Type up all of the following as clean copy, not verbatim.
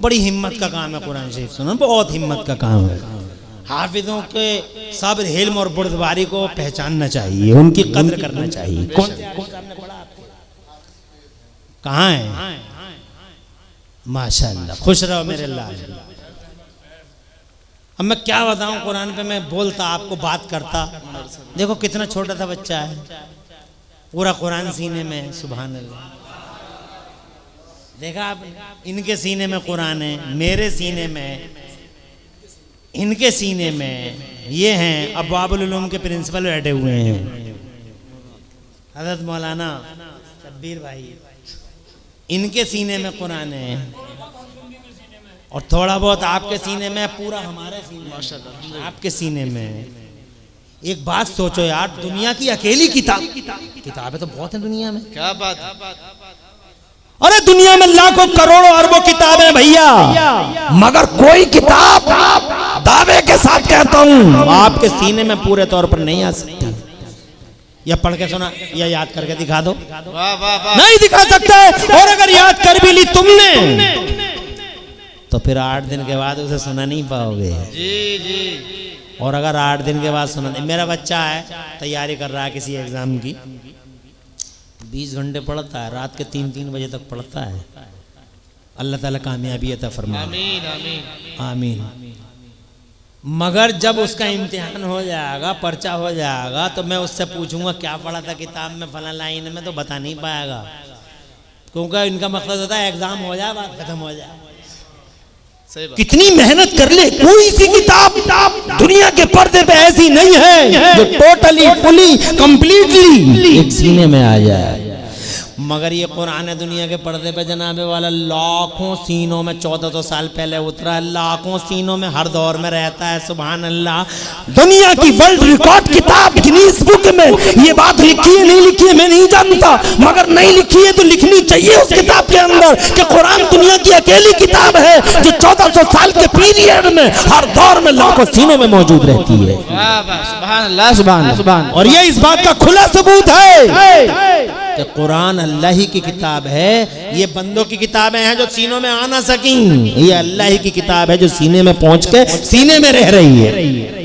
बड़ी हिम्मत का काम है कुरान शरीफ सुनना, बहुत हिम्मत का काम है। हाफिजों के सब्र, हिल्म और बुर्दबारी को पहचानना चाहिए, उनकी कद्र करना चाहिए। कौन सामने पढ़ा आपके? कहाँ है? माशाअल्लाह, खुश रहो मेरे लाल। अब मैं क्या बताऊं, कुरान पे मैं बोलता, आपको बात करता। देखो कितना छोटा सा बच्चा है, पूरा कुरान सीने में। सुभान अल्लाह। देखा आप, इनके सीने में कुरान है, मेरे सीने में, इनके सीने में। ये हैं अब्वाबुल उलूम के प्रिंसिपल बैठे हुए हैं, हज़रत मौलाना शब्बीर भाई, इनके सीने में कुरान है। और थोड़ा बहुत आपके सीने में, पूरा हमारे सीने में, आपके सीने में। एक बात सोचो यार, दुनिया की अकेली किताबें तो बहुत है दुनिया में। क्या बात? अरे दुनिया में लाखों करोड़ों अरबों किताबें भैया, मगर कोई किताब दावे के साथ कहता हूं आपके सीने में पूरे तौर पर नहीं आ सकती। या पढ़ के सुना, या याद करके दिखा दो। वाह वाह वाह। नहीं दिखा सकते। और अगर याद कर भी ली तुमने, तो फिर 8 दिन के बाद उसे सुना नहीं पाओगे। जी जी। और अगर 8 दिन के बाद सुना, मेरा बच्चा है, तैयारी कर रहा है किसी एग्जाम की, 20 घंटे पढ़ता है, रात के 3-3 बजे तक पढ़ता है। अल्लाह ताला कामयाबी अता फरमाए। आमीन आमीन आमीन। मगर जब उसका इम्तिहान हो जाएगा, पर्चा हो जाएगा, तो मैं उससे पूछूंगा क्या पढ़ा था किताब में फला लाइन में, तो बता नहीं पाएगा, क्योंकि इनका मकसद होता है एग्जाम हो जाए, बात खत्म हो जाए। कितनी मेहनत कर ले, कोई सी किताब दुनिया के पर्दे पे ऐसी नहीं है जो टोटली फुली कंप्लीटली एक सीने में आ जाए। मगर ये कुरान है दुनिया के पर्दे पे जनाबे वाला, लाखों सीनों में 1400 साल पहले उतरा है, लाखों सीनों में हर दौर में रहता है। सुभान अल्लाह। दुनिया की वर्ल्ड रिकॉर्ड किताब गिनीज बुक में ये बात लिखी है, नहीं लिखी है मैं नहीं जानता, मगर नहीं लिखी है तो लिखनी चाहिए उस किताब के अंदर कि कुरान दुनिया की अकेली किताब है जो 1400 साल के पीरियड में हर दौर में लाखों सीनों में मौजूद रहती है। सुभान अल्लाह सुभान अल्लाह। और ये इस बात का खुला सबूत है कि कुरान अल्लाह ही की किताब है। ये बंदों की किताबें हैं जो सीनों में आ ना सकी, ये अल्लाह ही की किताब है जो सीने में पहुंच के सीने में रह रही है।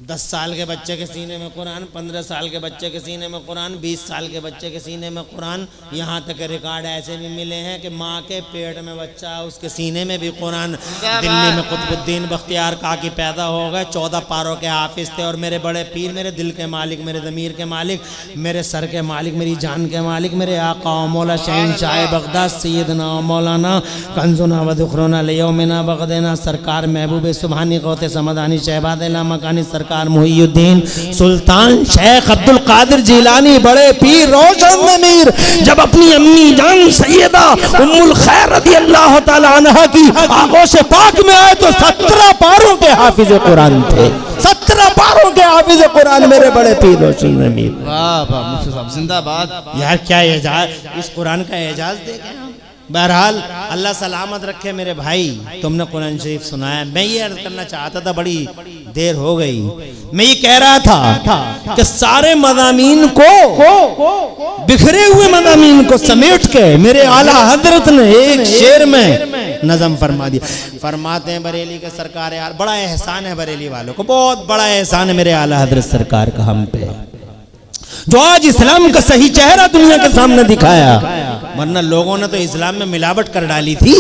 10 साल के बच्चे के सीने में कुरान, 15 साल के बच्चे के सीने में कुरान, 20 साल के बच्चे के सीने में कुरान। यहाँ तक रिकॉर्ड ऐसे भी मिले हैं कि माँ के पेट में बच्चा, उसके सीने में भी कुरान। दिल्ली में कुतुबुद्दीन बख्तियार काकी पैदा हो गए, 14 पारों के हाफिज थे। और मेरे बड़े पीर, मेरे दिल के मालिक, मेरे ज़मीर के मालिक, मेरे सर के मालिक, मेरी जान के मालिक, मेरे आका मौला शहंशाह बगदाद सैयदना मौलाना कंजुना व दुखरोना लियौमिना बगदेना सरकार महबूब सुबहानी गौते समदानी शहबाद मकानी सरकार मुहियुद्दीन सुल्तान शेख अब्दुल कादिर जिलानी बड़े पीर रोशन मीर, जब अपनी अम्मी जान सैयदा उम्मुल खैर रज़ी अल्लाह तआला अन्हा की आगोश पाक में आए तो 17 पारों के हाफिज कुरान थे। 17 पारों के हाफिज कुरान मेरे बड़े पीर रोशन मीर। वाह वाह मुफ्ती साहब जिंदाबाद। यार क्या एजाज, इस कुरान का एजाज देखें। बहरहाल अल्लाह सलामत रखे मेरे भाई, तुमने कुरान शरीफ सुनाया। मैं ये अर्ज करना चाहता था, बड़ी देर हो गई, मैं ये कह रहा था कि सारे मज़ामीन को, बिखरे हुए मज़ामीन को समेट के मेरे आला हजरत ने एक शेर में नज़म फरमा दिया। फरमाते हैं बरेली के सरकार, यार बड़ा एहसान है बरेली वालों को, बहुत बड़ा एहसान है मेरे आला हजरत सरकार का हम पे, जो आज इस्लाम का सही चेहरा दुनिया के सामने दिखाया। वरना लोगों ने तो इस्लाम में मिलावट कर डाली थी,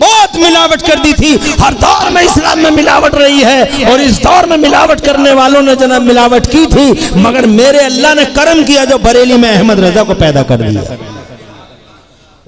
बहुत मिलावट कर दी थी। हर दौर में इस्लाम में मिलावट रही है, और इस दौर में मिलावट करने वालों ने जनाब मिलावट की थी, मगर मेरे अल्लाह ने करम किया जो बरेली में अहमद रजा को पैदा कर दिया।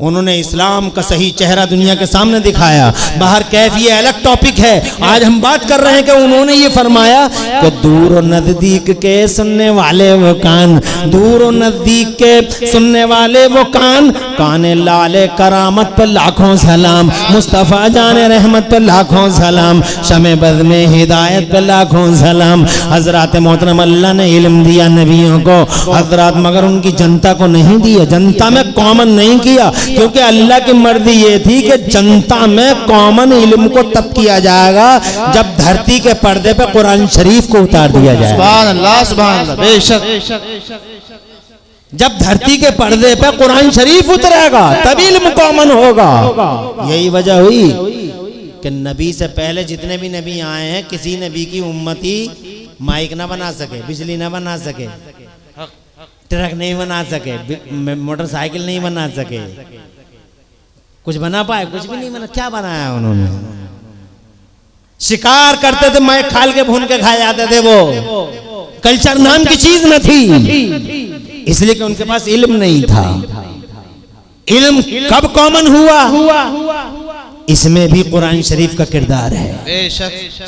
उन्होंने इस्लाम का सही चेहरा दुनिया के सामने दिखाया। बाहर कैफ ये अलग टॉपिक है, आज हम बात कर रहे हैं कि उन्होंने ये फरमाया कि दूर और नजदीक के सुनने वाले वो कान, दूर और नजदीक के सुनने वाले वो कान, काने लाले करामत पर लाखों सलाम, मुस्तफ़ा जाने रहमत पर लाखों सलाम, शमे बद में हिदायत पर लाखों सलाम। हजरात मोहतरम अल्लाह ने इल्म दिया नबियों को हजरात, मगर उनकी जनता को नहीं दिया, जनता में कॉमन नहीं किया, क्योंकि अल्लाह की मर्जी ये थी कि जनता में कॉमन इल्म को तब किया जाएगा जब धरती के पर्दे पे कुरान शरीफ को उतार दिया जाए। सुभान अल्लाह सुभान अल्लाह। बेशक जब धरती के पर्दे पे कुरान शरीफ उतरेगा तभी इल्म कॉमन होगा। यही वजह हुई कि नबी से पहले जितने भी नबी आए हैं किसी नबी की उम्मती माइक ना बना सके, बिजली ना बना सके, ट्रक नहीं बना सके, मोटरसाइकिल नहीं बना सके, कुछ बना पाए? कुछ भी नहीं बना। क्या बनाया उन्होंने? शिकार करते थे, मैं खाल के भून के खाए जाते थे। वो कल्चर नाम की चीज न थी, इसलिए कि उनके पास इल्म नहीं था। इल्म कब कॉमन हुआ? इसमें भी कुरान शरीफ का किरदार है।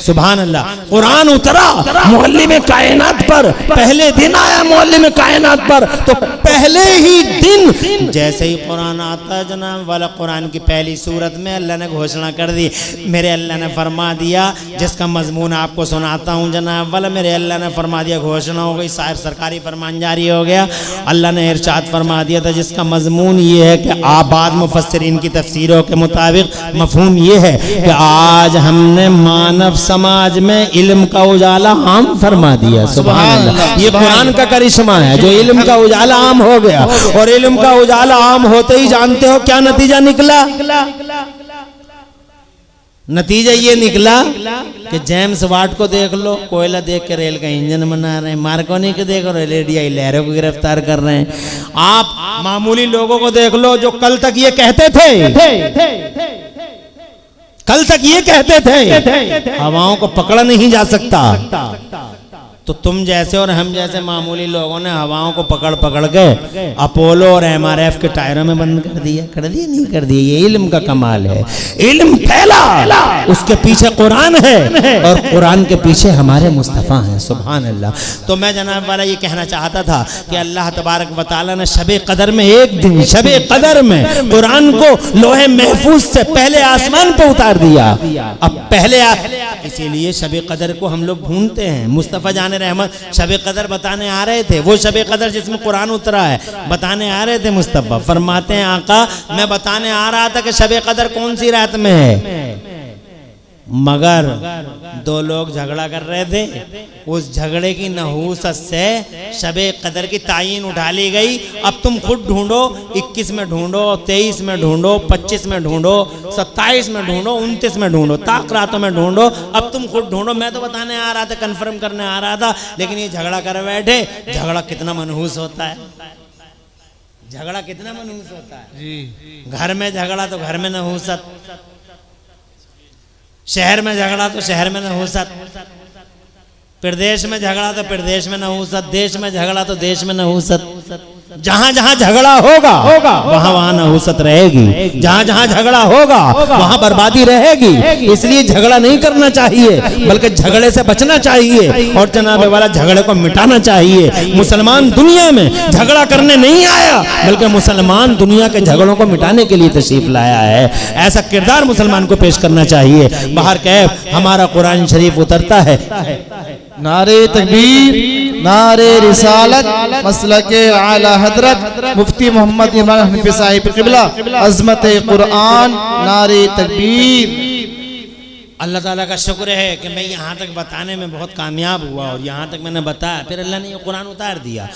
सुभान अल्लाह। कुरान उतरा मुअल्लिम कायनात पर, पहले दिन आया मुअल्लिम कायनात पर, तो पहले ही दिन जैसे ही कुरान आता है जनाब वाला, कुरान की पहली सूरत में अल्लाह ने घोषणा कर दी। मेरे अल्लाह ने फरमा दिया, जिसका मजमून आपको सुनाता हूँ जनाब वाला। मेरे अल्लाह ने फरमा दिया, घोषणा हो गई, सरकारी फरमान जारी हो गया। अल्लाह ने इरशाद फरमा दिया था, जिसका मजमून ये है कि आबाद मुफस्सिरीन की तफसीरों के मुताबिक मफहूम ये है कि आज हमने मानव समाज में इल्म का उजाला आम फरमा दिया। सुभान अल्लाह। ये कुरान का करिश्मा है जो इल्म का उजाला आम हो गया। और इल्म का उजाला आम होते ही जानते हो क्या नतीजा निकला? नतीजा ये निकला कि जेम्स वाट को देख लो, कोयला देख के रेल का इंजन बना रहे हैं। मार्कोनी को देखो, रेडियाई लहरों को गिरफ्तार कर रहे हैं। आप मामूली लोगों को देख लो जो कल तक ये कहते थे, कल तक ये कहते थे हवाओं को पकड़ा नहीं जा सकता, तो तुम जैसे और हम जैसे मामूली लोगों ने हवाओं को पकड़ पकड़ के अपोलो और एमआरएफ के टायरों में बंद कर दिया। नहीं कर दिया। ये इल्म का कमाल है। इल्म फैला, उसके पीछे कुरान है और कुरान के पीछे हमारे मुस्तफ़ा हैं। सुभान अल्लाह। तो मैं जनाब वाला ये कहना चाहता था कि अल्लाह तबारक व तआला ने शबे कदर में एक दिन, शबे कदर में कुरान को लोहे महफूज से पहले आसमान पर उतार दिया। अब पहले इसीलिए शबे कदर को हम लोग ढूंढते हैं। मुस्तफ़ा जान रहमत शबे कदर बताने आ रहे थे, वो शबे कदर जिसमें कुरान उतरा है बताने आ रहे थे। मुस्तफ़ा फरमाते हैं, आका मैं बताने आ रहा था कि शबे कदर कौन सी रात में है, मगर दो लोग झगड़ा कर रहे थे। उस झगड़े की नहूसत से शबे कदर की तायीन उठा ली गई। अब तुम खुद ढूंढो, 21 में ढूंढो, 23 में ढूंढो, 25 में ढूंढो, 27 में ढूंढो, 29 में ढूंढो, ताक रातों में ढूंढो। अब तुम खुद ढूंढो। मैं तो बताने आ रहा था, कन्फर्म करने आ रहा था, लेकिन ये झगड़ा कर बैठे। झगड़ा कितना मनहूस होता है, झगड़ा कितना मनहूस होता है जी। घर में झगड़ा तो घर में नहूसत, शहर में झगड़ा तो शहर में नहूसत, प्रदेश में झगड़ा तो प्रदेश में नहूसत, देश में झगड़ा तो देश में नहूसत। जहां जहां झगड़ा होगा वहां वहां नहूसत रहेगी। जहां जहां झगड़ा होगा वहां बर्बादी रहेगी। इसलिए झगड़ा नहीं करना चाहिए, बल्कि झगड़े से बचना चाहिए और जनाब वाला झगड़े को मिटाना चाहिए। मुसलमान दुनिया में झगड़ा करने नहीं आया, बल्कि मुसलमान दुनिया के झगड़ों को मिटाने के लिए तशरीफ लाया है। ऐसा किरदार मुसलमान को पेश करना चाहिए। बाहर कैफ हमारा कुरान शरीफ उतरता है, नारे तकबीर, नारे रिसालत, मसलके आला हजरत मुफ्ती मोहम्मद इमरान हनीफी साहिब क़िबला, अज़मत कुरान, नारे तकबीर। अल्लाह ताला का शुक्र है कि मैं यहाँ तक बताने में बहुत कामयाब हुआ और यहाँ तक मैंने बताया। फिर अल्लाह ने ये कुरान उतार दिया।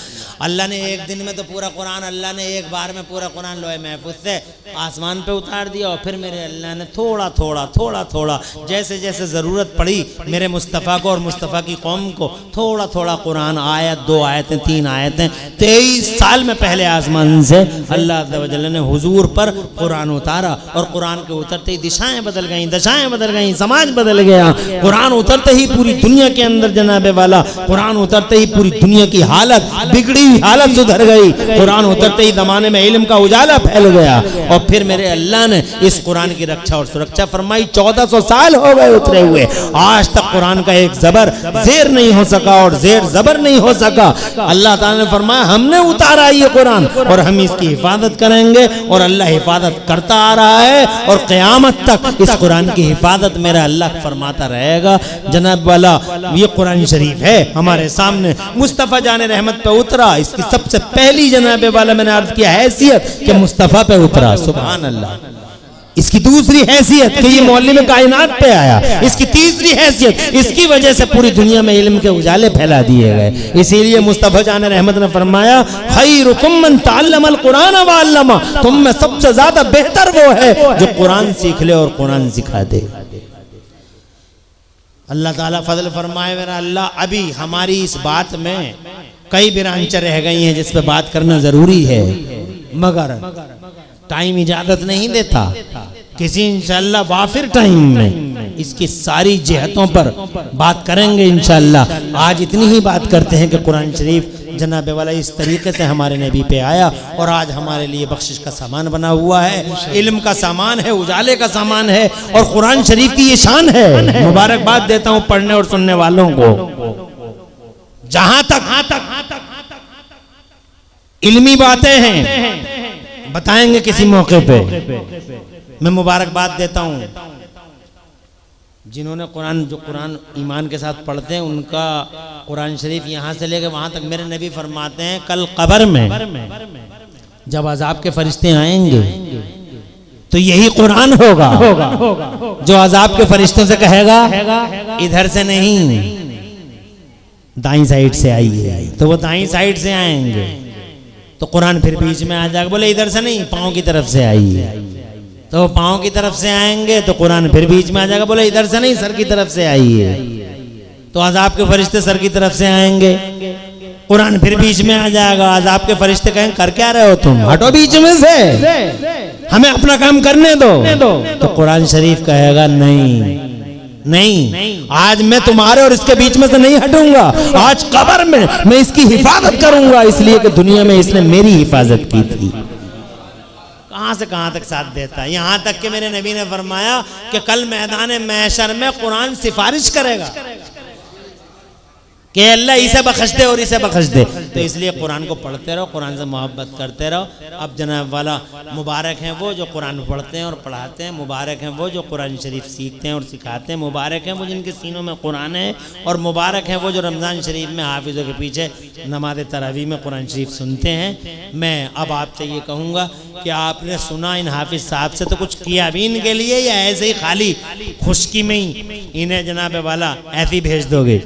अल्लाह ने एक दिन में तो पूरा कुरान, अल्लाह ने एक बार में पूरा कुरान लोहे महफूज से आसमान पे उतार दिया। और फिर मेरे अल्लाह ने थोड़ा थोड़ा थोड़ा थोड़ा जैसे जैसे ज़रूरत पड़ी मेरे मुस्तफ़ा को और मुस्तफ़ा की कौम को थोड़ा थोड़ा कुरान, आयत, 2 आयतें, 3 आयतें, 23 साल में पहले आसमान से अल्लाह अज़्ज़ व जल्ल ने हुजूर पर कुरान उतारा। और कुरान के उतरते ही दिशाएँ बदल गईं, दशाएँ बदल गईं, समाज बदल गया। कुरान उतरते ही पूरी दुनिया के अंदर जनाबे वाला, कुरान उतरते ही पूरी दुनिया की हालत, बिगड़ी हुई हालत सुधर गई। कुरान उतरते ही ज़माने में इल्म का उजाला फैल गया। और फिर मेरे अल्लाह ने इस कुरान की रक्षा और सुरक्षा फरमाई। 1400 साल हो गए उतरे हुए, आज तक कुरान का एक जबर जेर नहीं हो सका और जेर जबर नहीं हो सका। अल्लाह ताला ने फरमाया हमने उतारा ये कुरान और हम इसकी हिफाजत करेंगे। और अल्लाह हिफाजत करता आ रहा है और क़यामत तक इस कुरान की हिफाजत मेरा अल्लाह फरमाता रहेगा। जनाब वाला ये कुरान शरीफ है हमारे सामने, मुस्तफ़ा जाने रहमत पे उतरा। इसकी सबसे पहली जनाब वाला मैंने अर्ज किया हैसियत कि मुस्तफ़ा पे उतरा। सुभान अल्लाह। इसकी दूसरी हैसियत कि ये मौलवी कायनात पे आया, इसकी तीसरी हैसियत इसकी वजह से पूरी दुनिया में इल्म के उजाले फैला दिए गए। इसीलिए मुस्तफा जान रहमत ने फरमाया खैरुकुम मन तअल्लमल कुरान व अल्लमा, तुम में सबसे ज्यादा बेहतर वो है जो कुरान सीख ले और कुरान सिखा दे। अल्लाह ताला फजल फरमाए मेरा अल्लाह, अभी हमारी इस बात में कई बिरांचें रह गई हैं जिस पे बात करना जरूरी है, मगर टाइम इजाजत नहीं देता। किसी इंशाअल्लाह वाफिर टाइम में इसकी सारी जिहतों पर बात करेंगे इंशाअल्लाह। आज इतनी ही बात करते हैं कि कुरान शरीफ जनाब वाला इस तरीके से हमारे नबी पे आया और आज हमारे लिए बख्शिश का सामान बना हुआ है, इल्म का सामान है, उजाले का सामान है और कुरान शरीफ की ये शान है। मुबारकबाद देता हूँ पढ़ने और सुनने वालों को। जहां तक इल्मी बातें हैं बताएंगे किसी मौके पे। मैं मुबारकबाद देता हूँ जिन्होंने जो कुरान ईमान के साथ पढ़ते हैं उनका कुरान शरीफ यहाँ से लेकर वहां तक मेरे नबी फरमाते हैं कल कब्र में जब अजाब के फरिश्ते आएंगे तो यही कुरान होगा जो अजाब के फरिश्तों से कहेगा इधर से नहीं दाईं साइड से आइए, तो वो दाईं साइड से आएंगे तो कुरान फिर बीच में आ जाएगा, बोले इधर से नहीं पाँव की तरफ से आइए, तो पाँव की तरफ से आएंगे तो कुरान फिर बीच में आ जाएगा, बोले इधर से नहीं सर की तरफ से आइए, तो अजाब के फरिश्ते सर की तरफ से आएंगे, कुरान फिर बीच में आ जाएगा। अजाब के फरिश्ते कहेंगे कर क्या रहे हो तुम, हटो बीच में से, हमें अपना काम करने दो, तो कुरान शरीफ कहेगा नहीं, आज मैं तुम्हारे और इसके बीच में से नहीं हटूंगा, आज कब्र में मैं इसकी हिफाजत करूंगा, इसलिए कि दुनिया में इसने मेरी हिफाजत की थी। कहां से कहां तक साथ देता है, यहां तक कि मेरे नबी ने फरमाया कि कल मैदान महशर में कुरान सिफारिश करेगा कि अल्लाह इसे बख्श दे और इसे बख्श दे। तो इसलिए कुरान को पढ़ते रहो, कुरान से मोहब्बत करते रहो। अब जनाब वाला मुबारक हैं वो जो कुरान पढ़ते हैं और पढ़ाते हैं, मुबारक हैं वो जो कुरान शरीफ सीखते हैं और सिखाते हैं, मुबारक हैं वो जिनके सीनों में कुरान है, और मुबारक हैं वो जो रमज़ान शरीफ में हाफिज़ों के पीछे नमाज तरावी में कुरान शरीफ सुनते हैं। मैं अब आपसे ये कहूँगा कि आपने सुना इन हाफिज़ साहब से तो कुछ किया भी इनके लिए या ऐसे ही खाली खुशकी में ही इन्हें जनाब वाला ऐसे ही भेज दोगे?